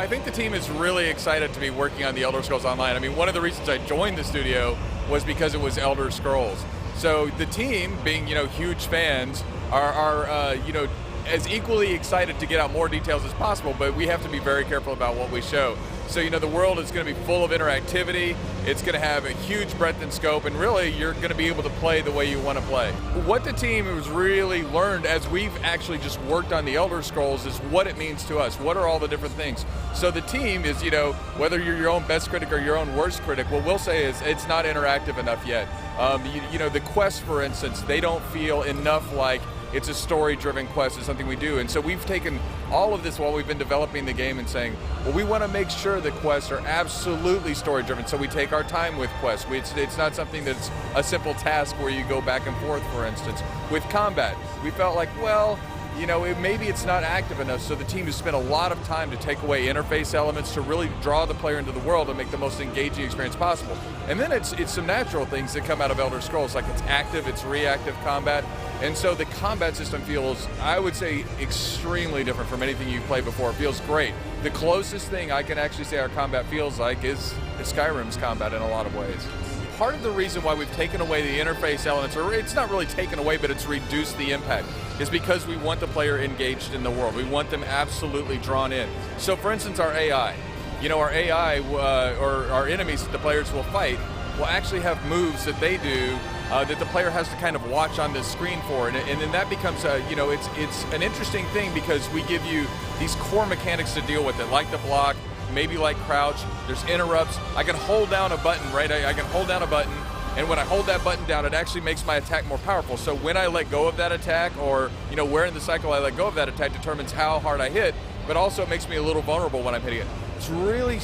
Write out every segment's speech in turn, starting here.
I think the team is really excited to be working on the Elder Scrolls Online. I mean, one of the reasons I joined the studio was because it was Elder Scrolls. So the team, being huge fans, are as equally excited to get out more details as possible, but we have to be very careful about what we show. So the world is going to be full of interactivity, it's going to have a huge breadth and scope, and really you're going to be able to play the way you want to play. What the team has really learned as we've actually just worked on the Elder Scrolls is what it means to us, what are all the different things. So the team is, whether you're your own best critic or your own worst critic, what we'll say is it's not interactive enough yet. The quests, for instance, they don't feel enough like it's a story-driven quest, is something we do. And so we've taken all of this while we've been developing the game and saying, well, we want to make sure that quests are absolutely story-driven, so we take our time with quests. It's not something that's a simple task where you go back and forth, for instance. With combat, we felt like, well, maybe it's not active enough, so the team has spent a lot of time to take away interface elements to really draw the player into the world and make the most engaging experience possible. And then it's some natural things that come out of Elder Scrolls, like it's active, it's reactive combat, and so the combat system feels, I would say, extremely different from anything you've played before. It feels great. The closest thing I can actually say our combat feels like is Skyrim's combat in a lot of ways. Part of the reason why we've taken away the interface elements, or it's not really taken away, but it's reduced the impact, is because we want the player engaged in the world. We want them absolutely drawn in. So for instance, our AI. Our AI, or our enemies that the players will fight, will actually have moves that they do that the player has to kind of watch on the screen for. And then that becomes, it's an interesting thing because we give you these core mechanics to deal with it, like the block, maybe like crouch, there's interrupts. I can hold down a button, right? I can hold down a button, and when I hold that button down, it actually makes my attack more powerful. So when I let go of that attack, or where in the cycle I let go of that attack determines how hard I hit, but also it makes me a little vulnerable when I'm hitting it. It's really,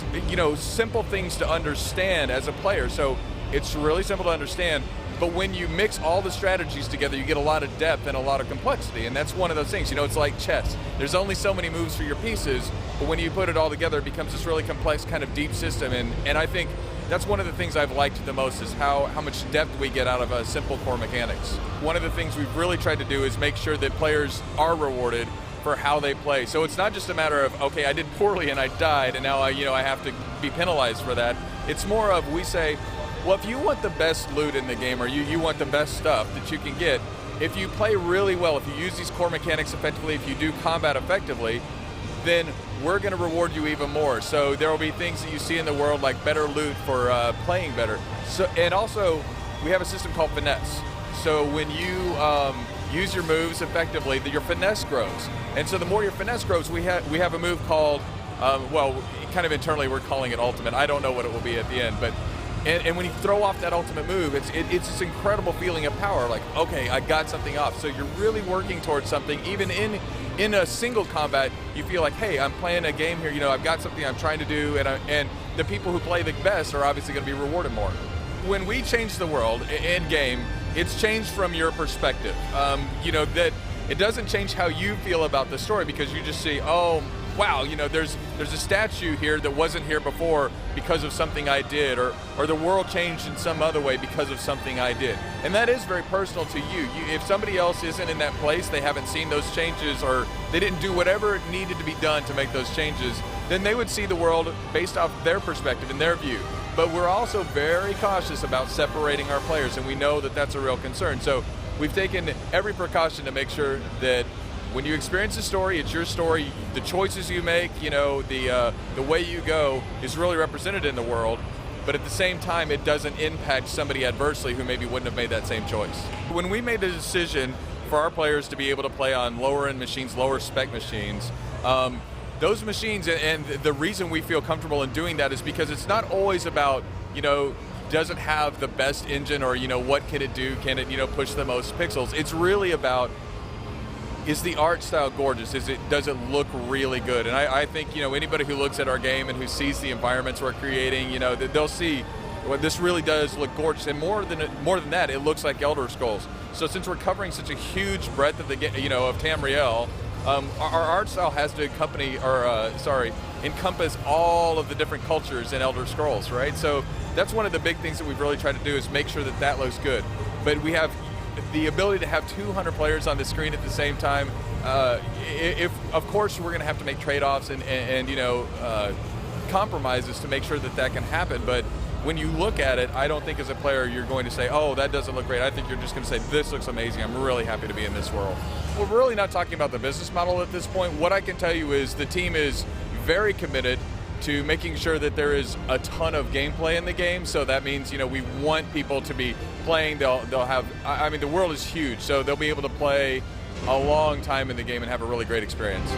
simple things to understand as a player. So it's really simple to understand, but when you mix all the strategies together, you get a lot of depth and a lot of complexity, and that's one of those things. It's like chess. There's only so many moves for your pieces, but when you put it all together, it becomes this really complex kind of deep system, and I think that's one of the things I've liked the most, is how much depth we get out of simple core mechanics. One of the things we've really tried to do is make sure that players are rewarded for how they play. So it's not just a matter of, okay, I did poorly and I died, and now I have to be penalized for that. It's more of, we say, well, if you want the best loot in the game, or you want the best stuff that you can get, if you play really well, if you use these core mechanics effectively, if you do combat effectively, then we're going to reward you even more. So there will be things that you see in the world, like better loot for playing better. So, and also, we have a system called finesse. So when you use your moves effectively, your finesse grows. And so the more your finesse grows, we have a move called, kind of internally we're calling it ultimate. I don't know what it will be at the end, but and when you throw off that ultimate move, it's this incredible feeling of power, like, okay, I got something off. So you're really working towards something. Even in a single combat, you feel like, hey, I'm playing a game here, I've got something I'm trying to do, and the people who play the best are obviously going to be rewarded more. When we change the world in game, it's changed from your perspective. That it doesn't change how you feel about the story, because you just see, oh, wow, there's a statue here that wasn't here before because of something I did, or the world changed in some other way because of something I did. And that is very personal to you. If somebody else isn't in that place, they haven't seen those changes, or they didn't do whatever needed to be done to make those changes, then they would see the world based off their perspective and their view. But we're also very cautious about separating our players, and we know that that's a real concern. So we've taken every precaution to make sure that when you experience a story, it's your story. The choices you make, the way you go is really represented in the world, but at the same time, it doesn't impact somebody adversely who maybe wouldn't have made that same choice. When we made the decision for our players to be able to play on lower-end machines, lower-spec machines, those machines, and the reason we feel comfortable in doing that is because it's not always about, does it have the best engine, or, what can it do? Can it, push the most pixels? It's really about, is the art style gorgeous? Does it look really good? And I think, anybody who looks at our game and who sees the environments we're creating, they'll see, well, this really does look gorgeous. And more than that, it looks like Elder Scrolls. So since we're covering such a huge breadth of of Tamriel, our art style has to encompass all of the different cultures in Elder Scrolls, right? So that's one of the big things that we've really tried to do, is make sure that looks good. But we have the ability to have 200 players on the screen at the same time if of course we're going to have to make trade-offs and you know, compromises to make sure that that can happen, but when you look at it, I don't think as a player you're going to say, oh, that doesn't look great. I think you're just going to say, this looks amazing. I'm really happy to be in this world. We're really not talking about the business model at this point. What I can tell you is the team is very committed to making sure that there is a ton of gameplay in the game. So that means, you know, we want people to be playing. They'll have, I mean, the world is huge, so they'll be able to play a long time in the game and have a really great experience.